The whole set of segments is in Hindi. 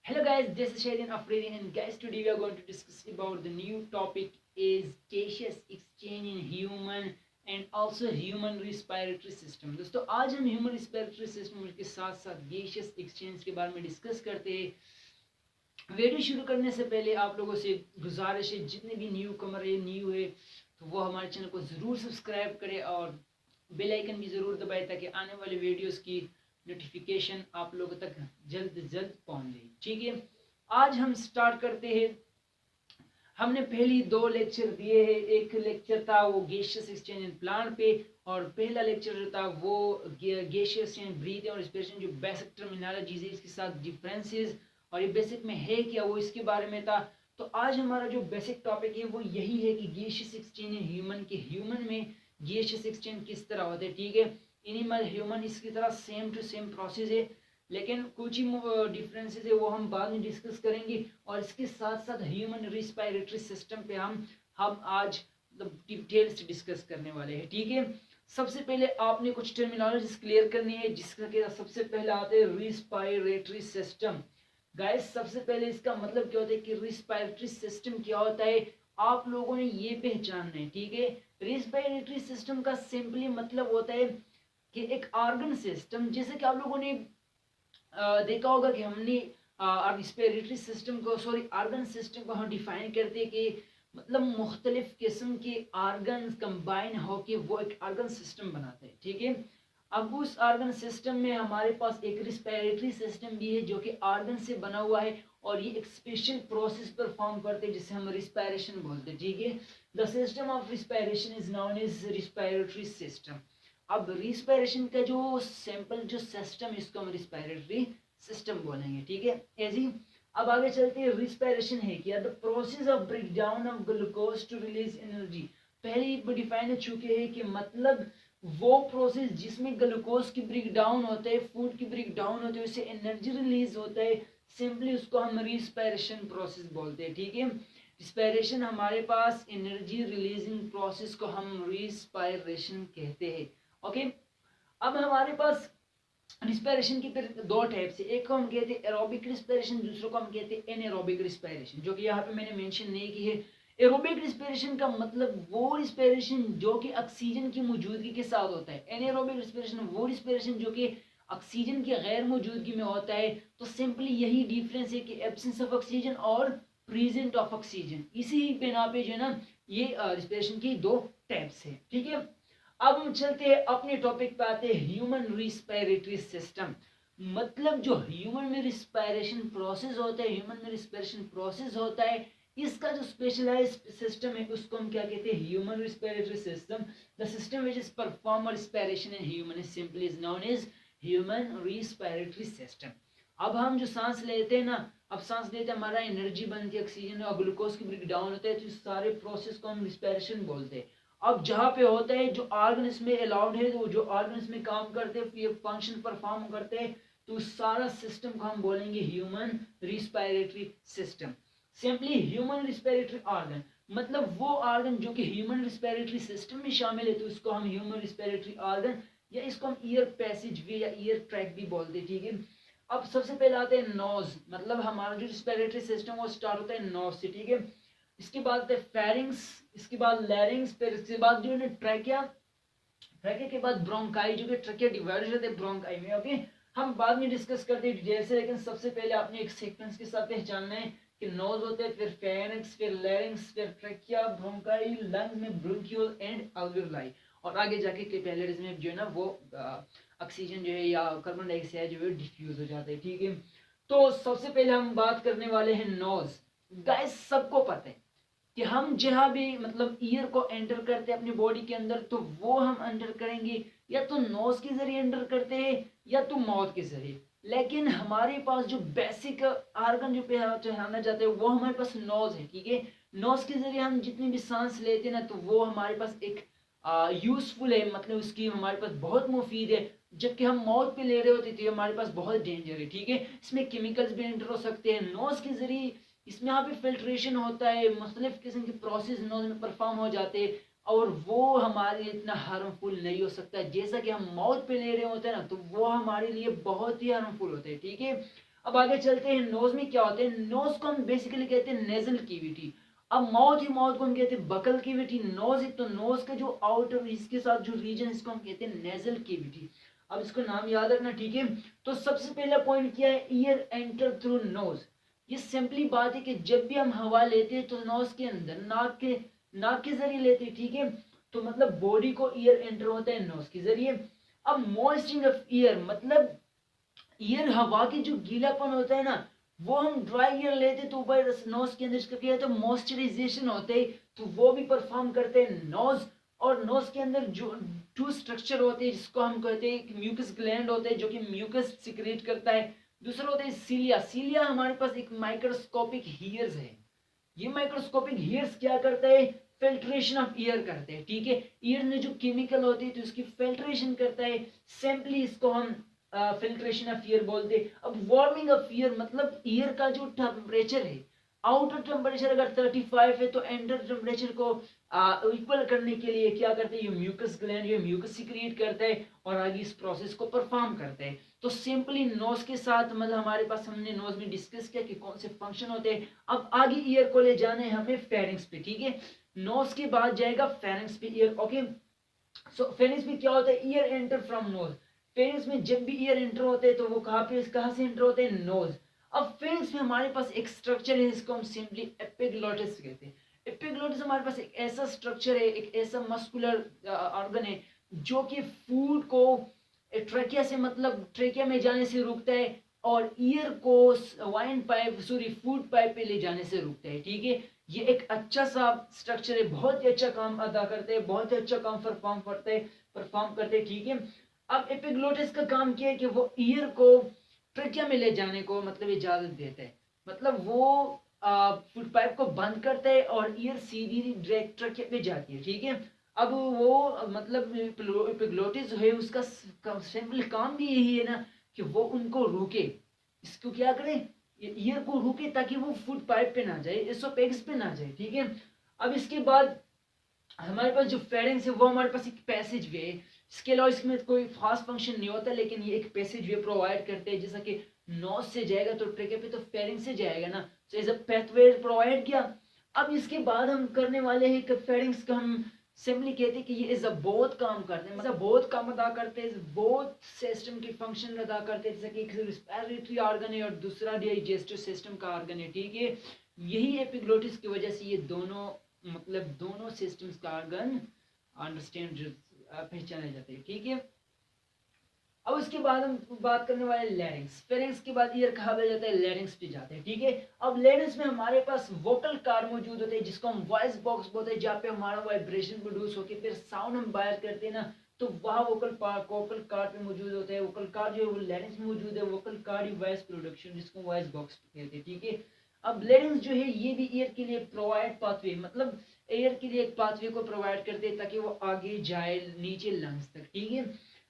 Hello guys, this is Shadin Afridi and guys today we are going to discuss about the new topic is gaseous exchange in human and also human respiratory system। दोस्तों आज हम ह्यूमन रिस्पिरेटरी सिस्टम के साथ साथ गैसियस एक्सचेंज के बारे में डिस्कस करते हैं। वीडियो शुरू करने से पहले आप लोगों से गुजारिश है, जितने भी न्यू कमर है न्यू है तो वो हमारे चैनल को ज़रूर सब्सक्राइब करें और बेल आइकन भी ज़रूर दबाएं ताकि आने वाले वीडियोस की नोटिफिकेशन आप लोगों तक जल्द पहुंच जाए। ठीक है, आज हम स्टार्ट करते हैं। हमने पहली दो लेक्चर दिए हैं। एक लेक्चर था वो गैसियस एक्सचेंज इन प्लांट पे और पहला लेक्चर जो था वो गैसियस एंड ब्रीथिंग और रेस्पिरेशन, जो बेसिक टर्मिनोलॉजीज है इसके साथ डिफरेंसेस और ये बेसिक में है क्या वो इसके बारे में था। तो आज हमारा जो बेसिक टॉपिक है वो यही है कि गैसियस एक्सचेंज इन ह्यूमन में गैसियस एक्सचेंज किस तरह होता है। ठीक है, एनिमल ह्यूमन इसकी तरह सेम टू सेम प्रोसेस है, लेकिन कुछ ही डिफरेंसेस है वो हम बाद में डिस्कस करेंगे। और इसके साथ साथ ह्यूमन रिस्पिरेटरी सिस्टम पे हम आज डिटेल से डिस्कस करने वाले हैं। ठीक है, सबसे पहले आपने कुछ टर्मिनोलॉजीज क्लियर करनी है, जिसका कि सबसे पहले आता है रिस्पिरेटरी सिस्टम। गाइस सबसे पहले इसका मतलब क्या होता है कि रिस्पिरेटरी सिस्टम क्या होता है, आप लोगों ने ये पहचानना है। ठीक है, रिस्पिरेटरी सिस्टम का सिंपली मतलब होता है कि एक ऑर्गन सिस्टम, जैसे कि आप लोगों ने देखा होगा कि हमने रिस्पिरेटरी सिस्टम को ऑर्गन सिस्टम को हम डिफाइन करते हैं कि मतलब मुख्तलिफ किस्म के ऑर्गन कंबाइन होके वो एक ऑर्गन सिस्टम बनाते हैं। ठीक है, अब उस ऑर्गन सिस्टम में हमारे पास एक रिस्पिरेटरी सिस्टम भी है जो कि ऑर्गन से बना हुआ है और ये एक स्पेशल प्रोसेस परफॉर्म करते हैं जिसे हम रिस्पिरेशन बोलते हैं। ठीक है, the system of respiration is known as respiratory system. अब रिस्पिरेशन का जो सिंपल जो सिस्टम है इसको हम रिस्पिरेटरी सिस्टम बोलेंगे। ठीक है, ऐसे अब आगे चलते हैं। रिस्पिरेशन है क्या, the process of break down of glucose to release energy. पहले ही डिफाइन हो चुके हैं कि मतलब वो प्रोसेस जिसमें ग्लूकोज की ब्रेक डाउन होता है, फूड की ब्रेक डाउन होती है, उससे एनर्जी रिलीज होता है, सिंपली उसको हम रिस्पिरेशन प्रोसेस बोलते हैं। ठीक है, रिस्पिरेशन हमारे पास एनर्जी रिलीजिंग प्रोसेस को हम रिस्पिरेशन कहते हैं। ओके, अब हमारे पास रिस्पिरेशन की फिर दो टाइप्स है, एक को हम कहते हैं एरोबिक रिस्पिरेशन, दूसरे को हम कहते हैं एनएरोबिक रिस्पिरेशन, जो कि यहाँ पे मैंने मेंशन नहीं की है। एरोबिक रिस्पिरेशन का मतलब वो रिस्पिरेशन जो कि ऑक्सीजन की मौजूदगी के साथ होता है। एनएरोबिक रिस्पिरेशन वो रिस्पिरेशन जो कि ऑक्सीजन की गैर मौजूदगी में होता है। तो सिंपली यही डिफरेंस है कि एब्सेंस ऑफ ऑक्सीजन और प्रेजेंट ऑफ ऑक्सीजन, इसी बिना पे जो है ना ये रिस्पिरेशन की दो टाइप्स है। ठीक है, अब हम चलते हैं अपने टॉपिक पे आते हैं ह्यूमन रिस्पिरेटरी सिस्टम। मतलब जो ह्यूमन में रिस्पिरेशन प्रोसेस होता है, ह्यूमन में रिस्पिरेशन प्रोसेस होता है, इसका जो स्पेशलाइज्ड सिस्टम है उसको हम क्या कहते हैं, human respiratory system. The system which is perform respiration in human is simply is known as human respiratory system. अब हम जो सांस लेते हैं ना, अब सांस लेते हैं हमारा एनर्जी बनती है, ऑक्सीजन और ग्लूकोज की ब्रेक डाउन होता है, तो इस सारे प्रोसेस को हम रिस्पिरेशन बोलते हैं। अब जहाँ पे होता है जो ऑर्गन इसमें अलाउड है, तो जो ऑर्गन इसमें काम करते हैं, ये फंक्शन परफॉर्म करते हैं, तो सारा सिस्टम को हम बोलेंगे human respiratory system. Simply human respiratory organ मतलब वो ऑर्गन जो कि ह्यूमन रिस्पिरेटरी सिस्टम में शामिल है, तो उसको हम ह्यूमन रिस्पिरेटरी ऑर्गन या इसको हम ईयर पैसेज वे या ईयर ट्रैक भी बोलते हैं। ठीक है, अब सबसे पहले आते हैं नोज, मतलब हमारा जो रिस्पिरेटरी सिस्टम वो स्टार्ट होता है नोज से। ठीक है, इसके बाद आते हैं फेरिंग्स, इसके बाद लैरिंग्स, फिर इसके बाद जो है ट्रैकिया, ट्रैकिया के बाद ब्रोंकाई, जो कि ट्रैकिया डिवाइड होते हैं ब्रोंकाई में। ओके, हम बाद में डिस्कस करते हैं डिटेल से, लेकिन सबसे पहले आपने एक सीक्वेंस के साथ पहचानना है कि नोज होते हैं, फिर फेरिंग्स, फिर लैरिंग्स, फिर ट्रैकिया, ब्रोंकाई, लंग में ब्रोंकियोल एंड अल्वेओलाई, और आगे जाके कैपिलरीज में जो है ना वो ऑक्सीजन जो है या कार्बन डाइऑक्साइड जो है डिफ्यूज हो जाता है। ठीक है, तो सबसे पहले हम बात करने वाले हैं नोज। गाइस सबको पता है कि हम जहाँ भी मतलब ईयर को एंटर करते हैं अपनी बॉडी के अंदर, तो वो हम एंटर करेंगे या तो नोज के जरिए एंटर करते हैं या तो माउथ के जरिए। लेकिन हमारे पास जो बेसिक ऑर्गन जो पहचाना जाता है वो हमारे पास नोज है। ठीक है, नोज के जरिए हम जितनी भी सांस लेते हैं ना, तो वो हमारे पास एक यूजफुल है, मतलब उसकी हमारे पास बहुत मुफीद है, जबकि हम माउथ पे ले रहे होते थे हमारे पास बहुत डेंजर है। ठीक है, इसमें केमिकल्स भी एंटर हो सकते हैं। नोज के जरिए इसमें यहाँ पे फिल्ट्रेशन होता है, मुख्तलिफ किस्म के प्रोसेस नोज में परफॉर्म हो जाते हैं और वो हमारे लिए इतना हार्मफुल नहीं हो सकता जैसा कि हम माउथ पे ले रहे होते हैं ना, तो वो हमारे लिए बहुत ही हार्मफुल होते हैं। ठीक है, अब आगे चलते हैं, नोज में क्या होते हैं। नोज को हम बेसिकली कहते हैं नेजल कैविटी। अब माउथ ही, माउथ को हम कहते हैं बकल कैविटी। नोज है तो नोज का जो आउटर इसके साथ जो रीजन इसको हम कहते हैं नेजल कैविटी। अब इसको नाम याद रखना, ठीक है। तो सबसे पहला पॉइंट क्या है, ईयर एंटर थ्रू नोज। ये सिंपली बात है कि जब भी हम हवा लेते हैं तो नोज के अंदर, नाक के जरिए लेते हैं, ठीक है। तो मतलब बॉडी को ईयर एंटर होता है नोज के जरिए। अब मॉइस्चरिंग ऑफ ईयर, मतलब ईयर हवा की जो गीलापन होता है ना, वो हम ड्राई ईयर लेते तो ऊपर नोज के अंदर इसका क्या है, तो मॉइस्चराइजेशन होते हैं, तो वो भी परफॉर्म करते हैं नोज। और नोज के अंदर जो टू स्ट्रक्चर होते हैं जिसको हम कहते हैं, म्यूकस ग्लैंड होते हैं जो कि म्यूकस सिक्रेट करता है। दूसरा होता है सीलिया। सीलिया हमारे पास एक माइक्रोस्कोपिक हीयर्स है। ये माइक्रोस्कोपिक हीयर्स क्या करता है, फिल्ट्रेशन ऑफ ईयर करते हैं, ठीक है। ईयर में जो केमिकल होती है तो इसकी फिल्ट्रेशन करता है, सिंपली इसको हम फिल्ट्रेशन ऑफ ईयर बोलते हैं। अब वार्मिंग ऑफ ईयर मतलब ईयर का जो टेम्परेचर है, आउटर टेम्परेचर अगर 35 है तो इंटर टेम्परेचर को इक्वल करने के लिए क्या करते हैं, ये म्यूकस ग्लैंड ये म्यूकस सिक्रिएट करता है और आगे इस प्रोसेस को परफॉर्म करता है। तो सिंपली नोज के साथ मतलब हमारे पास हमने नोज में डिस्कस किया कि कौन से फंक्शन होते हैं। अब आगे ईयर को ले जाना है हमें फेरिंग्स पे, ठीक है। नोज के बाद जाएगा फेरिंग्स पे ईयर, ओके। सो फेरिंग्स में क्या होता है, year enter from knows. Pharynx में जब भी ईयर एंटर होते हैं तो वो कहाँ से एंटर होते हैं, नोज। अब फेरिंग्स में हमारे पास एक स्ट्रक्चर है जिसको हम सिंपली एपिग्लोटिस कहते हैं। एपिग्लोटिस हमारे पास एक ऐसा स्ट्रक्चर है, एक ऐसा मस्कुलर ऑर्गन है जो कि फूड को ट्रेकिया से मतलब ट्रेकिया में जाने से रोकता है और ईयर को वाइन पाइप फूड पाइप पे ले जाने से रोकता है, ठीक है। ये एक अच्छा सा स्ट्रक्चर है, बहुत ही अच्छा काम अदा करते हैं, बहुत ही अच्छा काम परफॉर्म करते हैं, ठीक है। अब एपिग्लोटिस का काम क्या है कि वो ईयर को ट्रेकिया में ले जाने को मतलब इजाजत देता है, मतलब वो फूड पाइप को बंद करता है और ईयर सीधी डायरेक्ट ट्रेकिया पे जाती है, ठीक है। अब वो मतलब एपिग्लोटिस जो है उसका सिंपल काम भी यही है ना कि वो उनको रोके, इसको क्या करे, ईयर को रोके ताकि वो फूड पाइप पे ना जाए, एसोफेगस पे ना जाए, ठीक है। अब इसके बाद हमारे पास जो फेरिंग्स है वो हमारे पास एक पैसेज वे है। इसके अलावा इसमें कोई खास फंक्शन नहीं होता, लेकिन ये एक पैसेज वे प्रोवाइड करते हैं, जैसा कि नोज से जाएगा तो ट्रेके पे तो फेरिंग से जाएगा ना, तो एज अ पाथवे प्रोवाइड किया। अब इसके बाद हम करने वाले हैं कि फेरिंग्स का हम सिंपली कहते हैं कि ये इज अ बहुत काम करते हैं, मतलब बहुत काम अदा करते हैं, बहुत सिस्टम के फंक्शन अदा करते हैं, जैसे कि एक रेस्पिरेटरी ऑर्गन है और दूसरा डाइजेस्टिव सिस्टम का ऑर्गन है, ठीक है। यही एपिग्लोटिस की वजह से ये दोनों मतलब दोनों सिस्टम्स का ऑर्गन अंडरस्टैंड पहचाने जाते हैं, ठीक है। अब उसके बाद हम बात करने वाले लैरिंग्स। फेरिंग्स के बाद ईयर कहा जाता है, लैरिंग्स पे जाते हैं, ठीक है। अब लैरिंग्स में हमारे पास वोकल कार्ड मौजूद होते हैं जिसको हम वॉइस बॉक्स बोलते हैं, जहाँ पे हमारा वाइब्रेशन प्रोड्यूस होकर फिर साउंड हम बाहर करते हैं ना, तो वहाँ वोकल कार्ड पे मौजूद होता है। वोकल कार्ड जो है वो लैरिंग्स में मौजूद है, वोकल कार्ड वॉइस प्रोडक्शन जिसको वॉइस बॉक्स कहते हैं, ठीक है। अब लैरिंग्स जो है ये भी ईयर के लिए प्रोवाइड पाथवे मतलब एयर के लिए एक पाथवे को प्रोवाइड करते हैं ताकि वो आगे जाए नीचे लंग्स तक, ठीक है।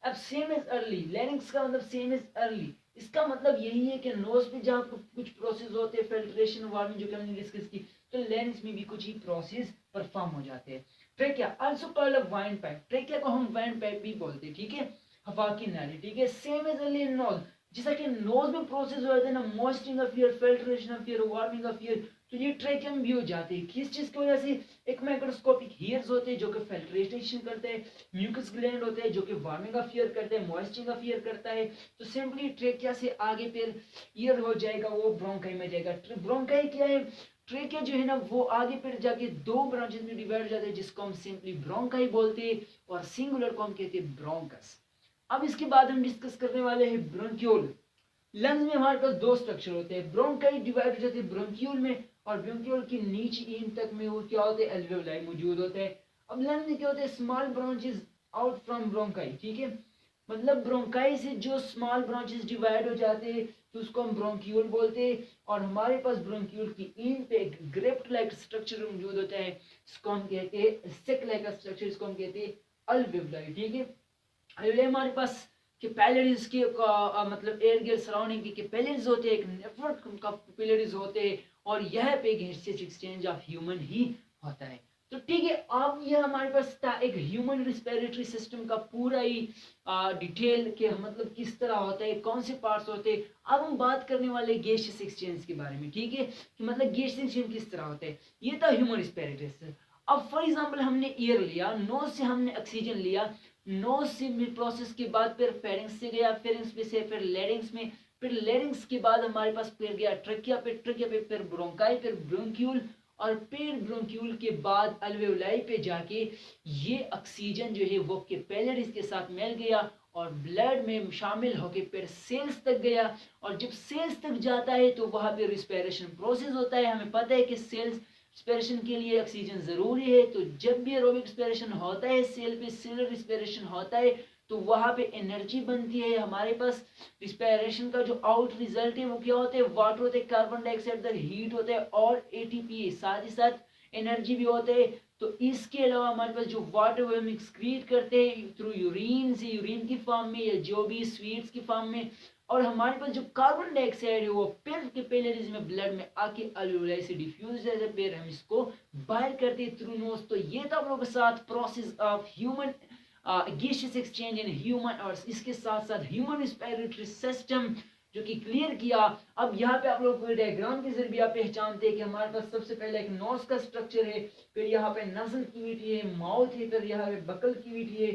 अब सेम इज अर्ली, लैरिंग्स का मतलब सेम इज अर्ली, इसका मतलब यही है कि नोज पे जहाँ कुछ प्रोसेस होते हैं फिल्ट्रेशन वार्मिंग जो कि हमने डिस्कस की, तो लैरिंग्स में भी कुछ ही प्रोसेस परफॉर्म हो जाते हैं। Trachea also called a wine pipe, trachea को हम वाइन पाइप भी बोलते हैं, ठीक है, हवा की नाली, ठीक है। Same is early in nose, जैसा कि नोज में प्रोसेस होते हैं ना, moisturising of air, filtration of air, warming of air, तो ये ट्रेकिया में भी हो जाती है। किस चीज की वजह से, एक माइक्रोस्कोपिक हीयर्स होते हैं जो कि फिल्ट्रेशन करते हैं, म्यूकस ग्लैंड होते हैं जो कि वार्मिंग ऑफ ईयर करते हैं, मॉइस्चरिंग ऑफ ईयर करता है, तो सिंपली ट्रेकिया से आगे फिर ईयर हो जाएगा, वो ब्रोंकाई में जाएगा। ब्रोंकाई क्या है, ट्रेकिया जो है ना वो आगे फिर जाके दो ब्रांचेस में डिवाइड हो जाते हैं जिसको हम सिंपली ब्रोंकाई बोलते हैं और सिंगुलर को हम कहते हैं ब्रोंकस। अब इसके बाद हम डिस्कस करने वाले हैं ब्रोंक्यूल। लंग्स में हमारे पास दो स्ट्रक्चर होते हैं, ब्रोंकाई डिवाइड हो जाती है ब्रोंक्यूल में और ब्रोंक्यूल की नीचे इन तक में वो क्या होते हैं, एल्वेओलाई मौजूद होते हैं। अब लंग्स में क्या होते हैं, small branches out from bronchi, ठीक है, मतलब ब्रोंकाई से जो स्मॉल ब्रांचेस डिवाइड हो जाते हैं तो उसको हम ब्रोंक्यूल बोलते हैं और हमारे पास ब्रोंक्यूल की इन पे एक ग्रेप्ट लाइक स्ट्रक्चर मौजूद होता है जिसको हम कहते हैं सिक लाइक स्ट्रक्चर, जिसको हम कहते हैं अल्वेओलाई, ठीक है। अल्वेओलाई हमारे पास कैपिलरीज के मतलब एयर गेयर सराउंडिंग के कैपिलरीज होते हैं, एक नेटवर्क का कैपिलरीज होते हैं और यह पे गैसियस एक्सचेंज ऑफ ह्यूमन ही होता है। तो ठीक है, अब ये हमारे पास था एक ह्यूमन रिस्पिरेटरी सिस्टम का पूरा ही डिटेल के मतलब किस तरह होता है, कौन से पार्ट्स होते हैं। अब हम बात करने वाले गैसियस एक्सचेंज के बारे में, ठीक है, कि मतलब गैसियस एक्सचेंज किस तरह होता है। ये था ह्यूमन रिस्पिरेटरी सिस्टम। अब फॉर एग्जांपल हमने एयर लिया, नोज से हमने ऑक्सीजन लिया, नोज से प्रोसेस के बाद फिर फेरिंग्स से गया, फेरिंग्स में से फिर लेरिंग्स में, फिर लेरिंग्स के बाद हमारे पास फिर गया ट्रकिया पे, ट्रकिया पे फिर ब्रोंकाई, फिर ब्रोंक्यूल, और फिर ब्रोंक्यूल के बाद अल्वेओलाई पे जाके ये ऑक्सीजन जो है वो कैपिलरीज के साथ मिल गया और ब्लड में शामिल होकर फिर सेल्स तक गया। और जब सेल्स तक जाता है तो वहां पे रिस्पिरेशन प्रोसेस होता है। हमें पता है कि सेल्स रिस्पिरेशन के लिए ऑक्सीजन जरूरी है, तो जब भी एरोबिक रिस्पिरेशन होता है, सेल पे सेलुलर रिस्पिरेशन होता है, तो वहां पे एनर्जी बनती है हमारे पास। रिस्पिरेशन का जो आउट रिजल्ट है वो क्या होता है, वाटर होता है, कार्बन डाइऑक्साइड का हीट होता है और एटीपी, साथ ही साथ एनर्जी भी होता है। तो इसके अलावा हमारे पास जो वाटर वो हम एक्सक्रीट करते हैं थ्रू यूरिन से, यूरिन की फॉर्म में या जो भी स्वीट्स की फॉर्म में। और हमारे पास जो कार्बन डाइऑक्साइड है वो फिर कैपिलरीज में ब्लड में आके अल्वेओलाई से डिफ्यूज है, फिर हम इसको बाहर करते हैं थ्रू नोज। तो ये था आप लोगों के साथ process of human gaseous exchange in human, और इसके साथ साथ ह्यूमन रिस्पिरेटरी सिस्टम जो कि क्लियर किया। अब यहाँ पे आप लोग को डायग्राम के जरिए आप पहचानते हैं कि हमारे पास सबसे पहले एक नोज का स्ट्रक्चर है, फिर यहाँ पे नजल कैविटी है, माउथ है, फिर यहाँ पे बकल कैविटी है।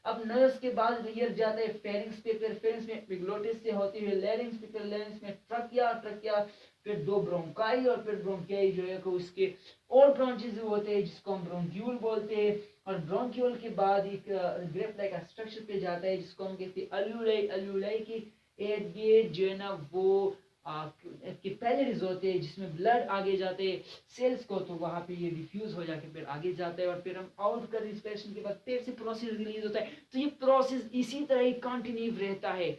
अब नर्व्स के बाद ईयर जाता है फेरिंग्स पे, फिर फेरिंग्स में एपिग्लोटिस से होती हुई लैरिंग्स पे, फिर लैरिंग्स में ट्रकिया, ट्रकिया फिर दो ब्रोंकाई, और फिर ब्रोंकियाई जो है को उसके और ब्रांचेस होते हैं जिसको हम ब्रोंक्यूल बोलते हैं। और ब्रोंक्यूल के बाद एक ग्रेप लाइक स्ट्रक्चर पे जाता है जिसको हम कहते हैं अल्वेओलाई। अल्वेओलाई की इर्द गिर्द जो है ना वो कैपिलरीज होते हैं जिसमें ब्लड आगे जाते हैं सेल्स को, तो वहां पे ये डिफ्यूज हो जाके फिर आगे जाता है और फिर हम आउट कर रिस्पिरेशन के बाद फिर से प्रोसेस रिलीज होता है। तो ये प्रोसेस इसी तरह ही कंटिन्यू रहता है।